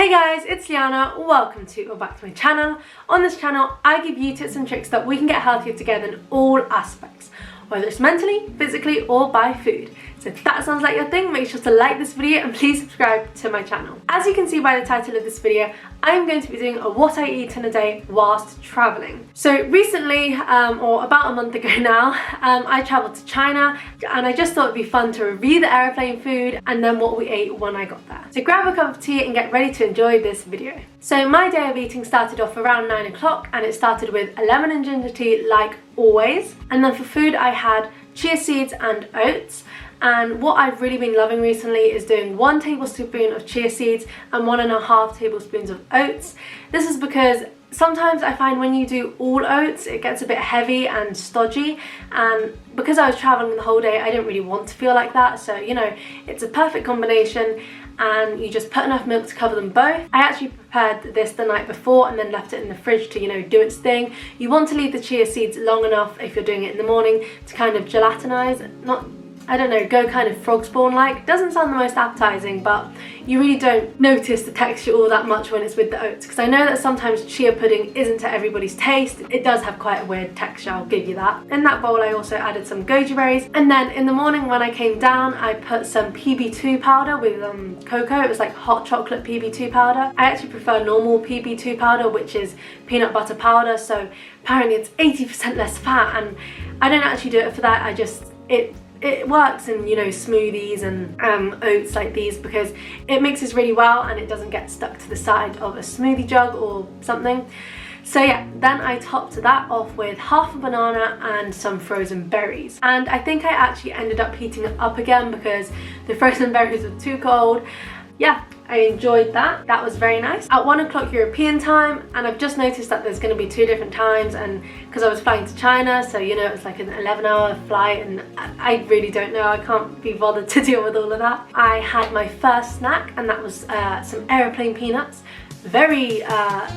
Hey guys, it's Liana. Welcome to or back to my channel. On this channel, I give you tips and tricks that we can get healthier together in all aspects, whether it's mentally, physically, or by food. So if that sounds like your thing, make sure to like this video and please subscribe to my channel. As you can see by the title of this video, I'm going to be doing a what I eat in a day whilst traveling. So recently, or about a month ago now, I traveled to China and I just thought it'd be fun to review the airplane food and then what we ate when I got there. So grab a cup of tea and get ready to enjoy this video. So my day of eating started off around 9 o'clock and it started with a lemon and ginger tea like always. And then for food I had chia seeds and oats. And what I've really been loving recently is doing 1 tablespoon of chia seeds and 1.5 tablespoons of oats. This is because sometimes I find when you do all oats, it gets a bit heavy and stodgy, and because I was traveling the whole day, I didn't really want to feel like that. So, you know, it's a perfect combination and you just put enough milk to cover them both. I actually prepared this the night before and then left it in the fridge to, you know, do its thing. You want to leave the chia seeds long enough if you're doing it in the morning to kind of gelatinize, I don't know, go kind of frog spawn like. Doesn't sound the most appetizing, but you really don't notice the texture all that much when it's with the oats, because I know that sometimes chia pudding isn't to everybody's taste. It does have quite a weird texture, I'll give you that. In that bowl I also added some goji berries, and then in the morning when I came down I put some PB2 powder with cocoa. It was like hot chocolate PB2 powder. I actually prefer normal PB2 powder, which is peanut butter powder, so apparently it's 80% less fat, and I don't actually do it for that. It works in, you know, smoothies and oats like these because it mixes really well and it doesn't get stuck to the side of a smoothie jug or something. So yeah, then I topped that off with half a banana and some frozen berries. And I think I actually ended up heating it up again because the frozen berries were too cold. Yeah, I enjoyed that. That was very nice. At 1 o'clock European time, and I've just noticed that there's going to be 2 different times, and because I was flying to China, so you know it's like an 11-hour flight and I really don't know, I can't be bothered to deal with all of that. I had my first snack and that was some aeroplane peanuts. Very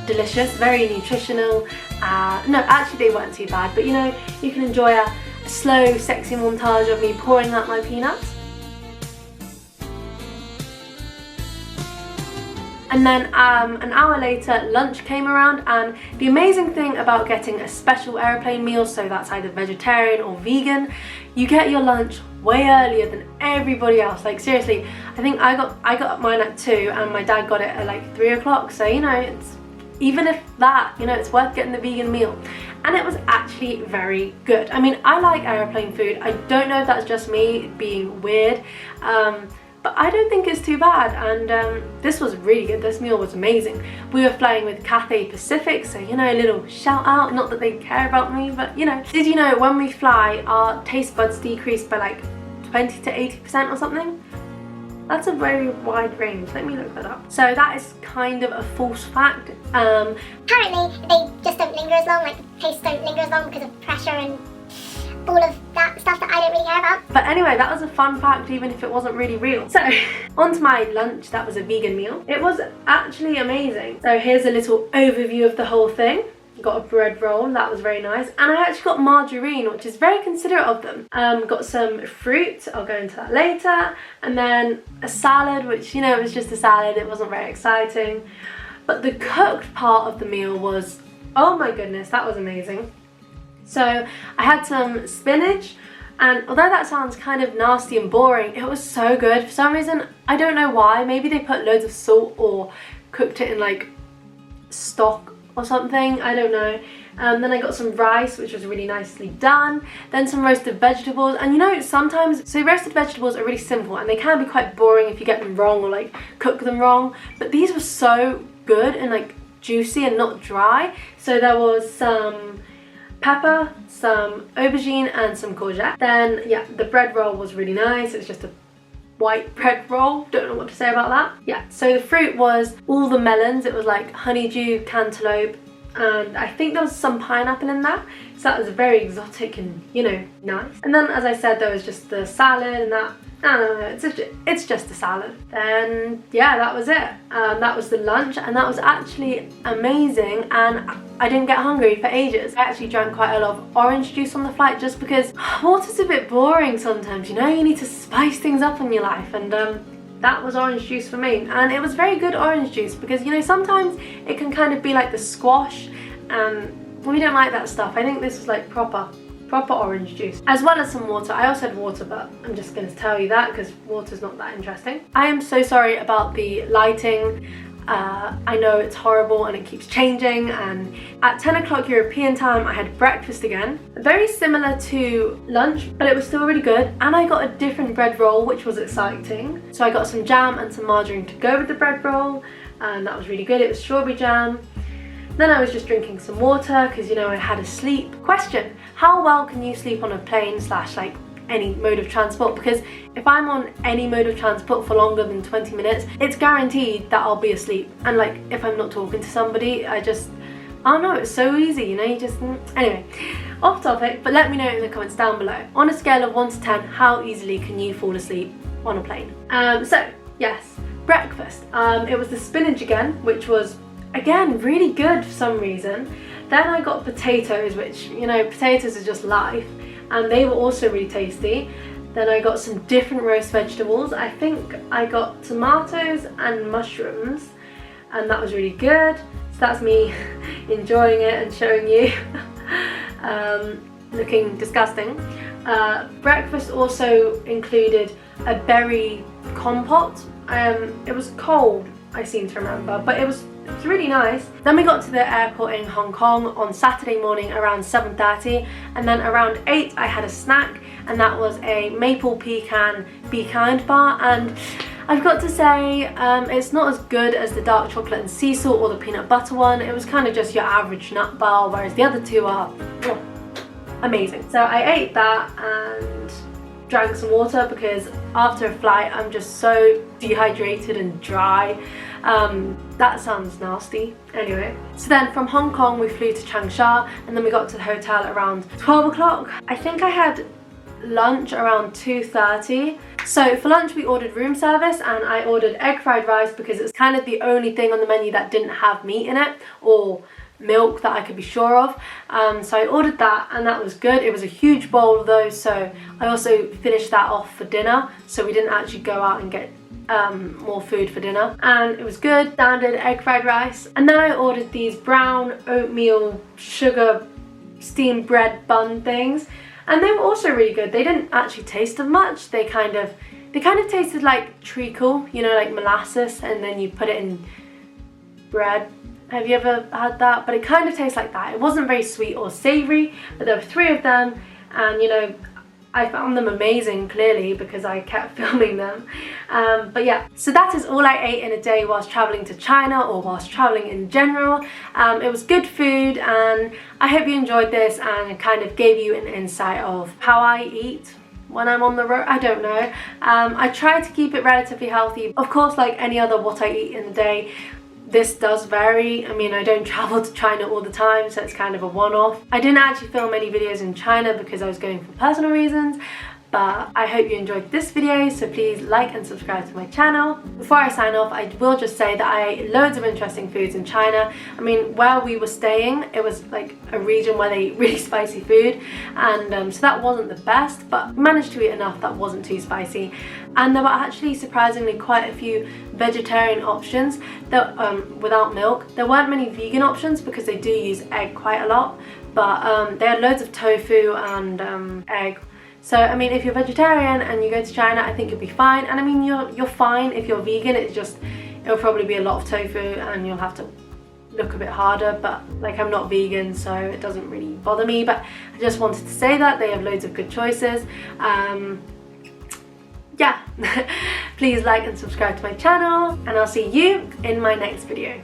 delicious, very nutritional. No, actually they weren't too bad, but you know, you can enjoy a slow, sexy montage of me pouring out my peanuts. And then an hour later, lunch came around, and the amazing thing about getting a special airplane meal, so that's either vegetarian or vegan, you get your lunch way earlier than everybody else. Like seriously, I think I got mine at 2 and my dad got it at like 3 o'clock. So you know, it's even if that, you know, it's worth getting the vegan meal. And it was actually very good. I mean, I like airplane food. I don't know if that's just me being weird. But I don't think it's too bad, and this was really good. This meal was amazing. We were flying with Cathay Pacific, so you know, a little shout out, not that they care about me, but you know. Did you know when we fly our taste buds decrease by like 20 to 80% or something? That's a very wide range. Let me look that up. So that is kind of a false fact. Apparently they just don't linger as long, like the tastes don't linger as long because of pressure and all of that stuff that I don't really care about. But anyway, that was a fun fact even if it wasn't really real. So on to my lunch. That was a vegan meal. It was actually amazing. So here's a little overview of the whole thing. Got a bread roll, that was very nice, and I actually got margarine, which is very considerate of them. Got some fruit, I'll go into that later, and then a salad, which, you know, it was just a salad, it wasn't very exciting. But the cooked part of the meal was, oh my goodness, that was amazing. So I had some spinach, and although that sounds kind of nasty and boring, it was so good. For some reason, I don't know why, maybe they put loads of salt or cooked it in like stock or something, I don't know. Then I got some rice, which was really nicely done. Then some roasted vegetables, and you know, sometimes, so roasted vegetables are really simple and they can be quite boring if you get them wrong or like cook them wrong, but these were so good and like juicy and not dry. So there was some pepper, some aubergine and some courgette. Then yeah, the bread roll was really nice. It was just a white bread roll, don't know what to say about that. Yeah, so the fruit was all the melons. It was like honeydew, cantaloupe, and I think there was some pineapple in that, so that was very exotic and, you know, nice. And then, as I said, there was just the salad and that. I don't know, it's just a salad. Then yeah, that was it. That was the lunch, and that was actually amazing, and I didn't get hungry for ages. I actually drank quite a lot of orange juice on the flight just because water's a bit boring sometimes, you know, you need to spice things up in your life, and that was orange juice for me, and it was very good orange juice because, you know, sometimes it can kind of be like the squash, and we don't like that stuff. I think this was like proper orange juice, as well as some water. I also had water, but I'm just going to tell you that because water's not that interesting. I am so sorry about the lighting. I know it's horrible and it keeps changing, and at 10 o'clock European time I had breakfast again. Very similar to lunch, but it was still really good, and I got a different bread roll, which was exciting. So I got some jam and some margarine to go with the bread roll, and that was really good. It was strawberry jam. Then I was just drinking some water because, you know, I had a sleep. Question: how well can you sleep on a plane / like any mode of transport? Because if I'm on any mode of transport for longer than 20 minutes, it's guaranteed that I'll be asleep. And like, if I'm not talking to somebody, I don't know, it's so easy, you know, you just, anyway, off topic, but let me know in the comments down below. On a scale of 1 to 10, how easily can you fall asleep on a plane? So, yes, breakfast. It was the spinach again, which was, again, really good for some reason. Then I got potatoes, which, you know, potatoes are just life, and they were also really tasty. Then I got some different roast vegetables. I think I got tomatoes and mushrooms, and that was really good. So that's me enjoying it and showing you. Looking disgusting. Breakfast also included a berry compote. It was cold, I seem to remember, but it was really nice. Then we got to the airport in Hong Kong on Saturday morning around 7:30, and then around 8 I had a snack, and that was a maple pecan Be Kind bar, and I've got to say it's not as good as the dark chocolate and sea salt or the peanut butter one. It was kind of just your average nut bar, whereas the other two are amazing. So I ate that and drank some water because after a flight I'm just so dehydrated and dry. That sounds nasty. Anyway, so then from Hong Kong we flew to Changsha, and then we got to the hotel around 12 o'clock. I think I had lunch around 2:30. So for lunch we ordered room service, and I ordered egg fried rice because it's kind of the only thing on the menu that didn't have meat in it or milk that I could be sure of. So I ordered that, and that was good. It was a huge bowl though, so I also finished that off for dinner, so we didn't actually go out and get more food for dinner, and it was good. Standard egg fried rice. And then I ordered these brown oatmeal sugar steamed bread bun things, and they were also really good. They didn't actually taste of much. They kind of tasted like treacle, you know, like molasses, and then you put it in bread. Have you ever had that? But it kind of tastes like that. It wasn't very sweet or savoury, but there were 3 of them, and you know, I found them amazing, clearly, because I kept filming them. But yeah, so that is all I ate in a day whilst travelling to China, or whilst travelling in general. It was good food, and I hope you enjoyed this and it kind of gave you an insight of how I eat when I'm on the road. I don't know. I try to keep it relatively healthy. Of course, like any other what I eat in the day, this does vary. I mean, I don't travel to China all the time, so it's kind of a one-off. I didn't actually film any videos in China because I was going for personal reasons, but I hope you enjoyed this video, so please like and subscribe to my channel. Before I sign off, I will just say that I ate loads of interesting foods in China. I mean, where we were staying, it was like a region where they eat really spicy food, and so that wasn't the best, but we managed to eat enough that wasn't too spicy. And there were actually surprisingly quite a few vegetarian options that without milk. There weren't many vegan options because they do use egg quite a lot, but they had loads of tofu and egg. So I mean, if you're vegetarian and you go to China, I think you'll be fine. And I mean, you're fine if you're vegan. It's just, it'll probably be a lot of tofu and you'll have to look a bit harder, but like, I'm not vegan, so it doesn't really bother me. But I just wanted to say that they have loads of good choices. Yeah, please like and subscribe to my channel, and I'll see you in my next video.